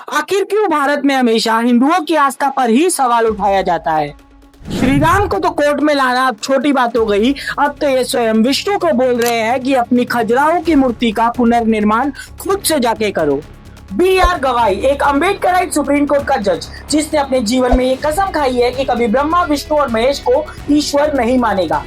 आखिर क्यों भारत में हमेशा हिंदुओं की आस्था पर ही सवाल उठाया जाता है? श्री राम को तो कोर्ट में लाना अब छोटी बात हो गई। अब तो ये स्वयं विष्णु को बोल रहे हैं कि अपनी खजुराहो की मूर्ति का पुनर्निर्माण खुद से जाके करो। B.R. गवाई, एक अम्बेडकराइट सुप्रीम कोर्ट का जज, जिसने अपने जीवन में ये कसम खाई है कि कभी ब्रह्मा, विष्णु और महेश को ईश्वर नहीं मानेगा।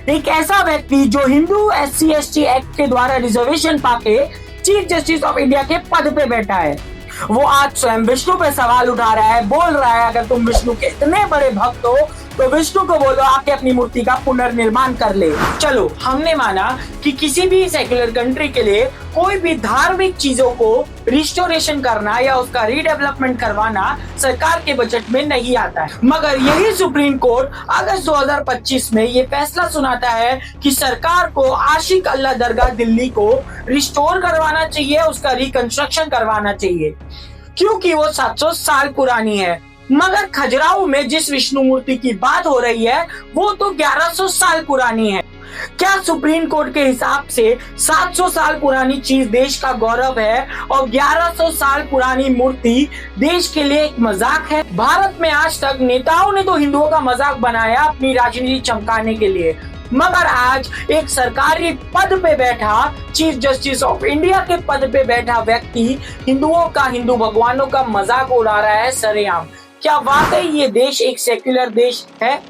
एक ऐसा व्यक्ति जो हिंदू SC/ST एक्ट के द्वारा reservation Pakke chief justice of India के पद पे बैठा है, वो आज स्वयं विष्णु पे सवाल उठा रहा है। बोल रहा है अगर तुम विष्णु के इतने बड़े भक्त हो तो विष्णु को बोलो आके अपनी मूर्ति का पुनर्निर्माण कर ले। चलो, हमने माना कि किसी भी सेक्युलर कंट्री के लिए कोई भी धार्मिक चीजों को रिस्टोरेशन करना या उसका रीडेवलपमेंट करवाना सरकार के बजट में नहीं आता है, मगर यही सुप्रीम कोर्ट अगस्त 2025 में ये फैसला सुनाता है कि सरकार को आशिक अल्लाह दरगाह दिल्ली को रिस्टोर करवाना चाहिए, उसका रिकंस्ट्रक्शन करवाना चाहिए, क्योंकि वो 700 साल पुरानी है। मगर खजुराहो में जिस विष्णु मूर्ति की बात हो रही है वो तो 1100 साल पुरानी है। क्या सुप्रीम कोर्ट के हिसाब से 700 साल पुरानी चीज देश का गौरव है और 1100 साल पुरानी मूर्ति देश के लिए एक मजाक है? भारत में आज तक नेताओं ने तो हिंदुओं का मजाक बनाया अपनी राजनीति चमकाने के लिए, मगर आज एक सरकारी पद पे बैठा, चीफ जस्टिस ऑफ इंडिया के पद पे बैठा व्यक्ति हिंदुओं का, हिंदू भगवानों का मजाक उड़ा रहा है सरेआम। क्या वाकई ये देश एक सेक्युलर देश है?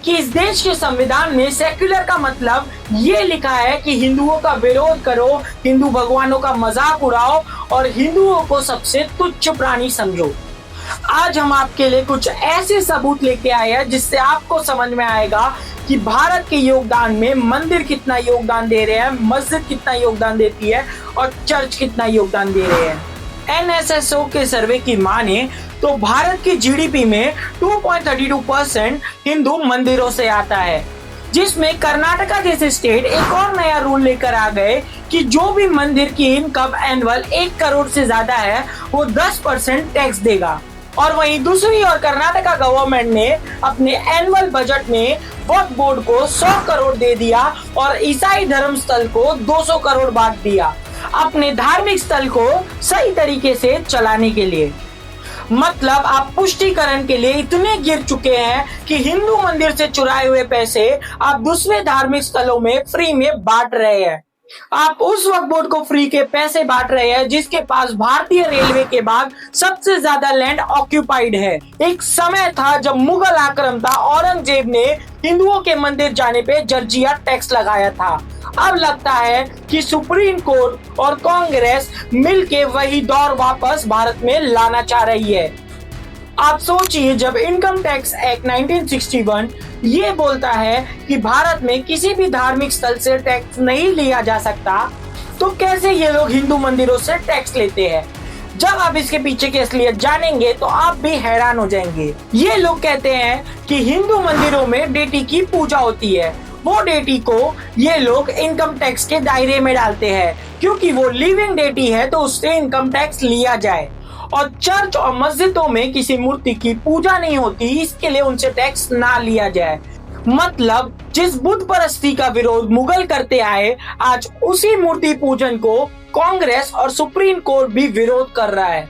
कि इस देश के संविधान में सेक्युलर का मतलब ये लिखा है कि हिंदुओं का विरोध करो, हिंदू भगवानों का मजाक उड़ाओ और हिंदुओं को सबसे तुच्छ प्राणी समझो। आज हम आपके लिए कुछ ऐसे सबूत लेके आए हैं जिससे आपको समझ में आएगा कि भारत के योगदान में मंदिर कितना योगदान दे रहे हैं, मस्जिद कितना योगदान देती है और चर्च कितना योगदान दे रहे हैं। NSSO के सर्वे की माने तो भारत की GDP में 2.32% हिंदू मंदिरों से आता है, जिसमें कर्नाटका जैसे स्टेट एक और नया रूल लेकर आ गए कि जो भी मंदिर की इनकम एनुअल 1 करोड़ से ज्यादा है वो 10% टैक्स देगा। और वहीं दूसरी ओर कर्नाटका गवर्नमेंट ने अपने एनुअल बजट में वक्फ बोर्ड को 100 करोड़ दे दिया और ईसाई धर्म स्थल को 200 करोड़ बांट दिया अपने धार्मिक स्थल को सही तरीके से चलाने के लिए। मतलब आप पुष्टिकरण के लिए इतने गिर चुके हैं कि हिंदू मंदिर से चुराए हुए पैसे आप दूसरे धार्मिक स्थलों में फ्री में बांट रहे हैं। आप उस वक्फ बोर्ड को फ्री के पैसे बांट रहे हैं जिसके पास भारतीय रेलवे के बाद सबसे ज्यादा लैंड ऑक्यूपाइड है। एक समय था जब मुगल आक्रामता औरंगजेब ने हिंदुओं के मंदिर जाने पे जर्जिया टैक्स लगाया था। अब लगता है कि सुप्रीम कोर्ट और कांग्रेस मिलके वही दौर वापस भारत में लाना चाह रही है। आप सोचिए, जब इनकम टैक्स एक्ट 1961 ये बोलता है कि भारत में किसी भी धार्मिक स्थल से टैक्स नहीं लिया जा सकता, तो कैसे ये लोग हिंदू मंदिरों से टैक्स लेते हैं? जब आप इसके पीछे की असलियत जानेंगे तो आप भी हैरान हो जाएंगे। ये लोग कहते हैं कि हिंदू मंदिरों में डेटी की पूजा होती है, वो डेटी को ये लोग इनकम टैक्स के दायरे में डालते हैं क्योंकि वो लिविंग डेटी है तो उससे इनकम टैक्स लिया जाए। और चर्च और मस्जिदों में किसी मूर्ति की पूजा नहीं होती, इसके लिए उनसे टैक्स ना लिया जाए। मतलब जिस बुद्ध परस्ती का विरोध मुगल करते आए, आज उसी मूर्ति पूजन को कांग्रेस और सुप्रीम कोर्ट भी विरोध कर रहा है।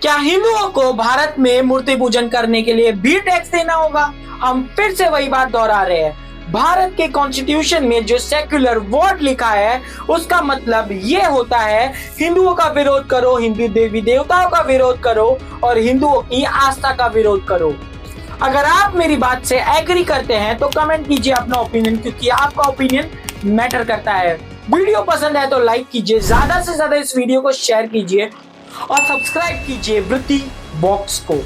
क्या हिंदुओं को भारत में मूर्ति पूजन करने के लिए भी टैक्स देना होगा? हम फिर से वही बात दोहरा रहे हैं। भारत के कॉन्स्टिट्यूशन में जो सेक्युलर वर्ड लिखा है उसका मतलब ये होता है हिंदुओं का विरोध करो, हिंदू देवी देवताओं का विरोध करो और हिंदुओं की आस्था का विरोध करो। अगर आप मेरी बात से एग्री करते हैं तो कमेंट कीजिए अपना ओपिनियन, क्योंकि आपका ओपिनियन मैटर करता है। वीडियो पसंद है तो लाइक कीजिए, ज्यादा से ज्यादा इस वीडियो को शेयर कीजिए और सब्सक्राइब कीजिए वृत्ति बॉक्स को।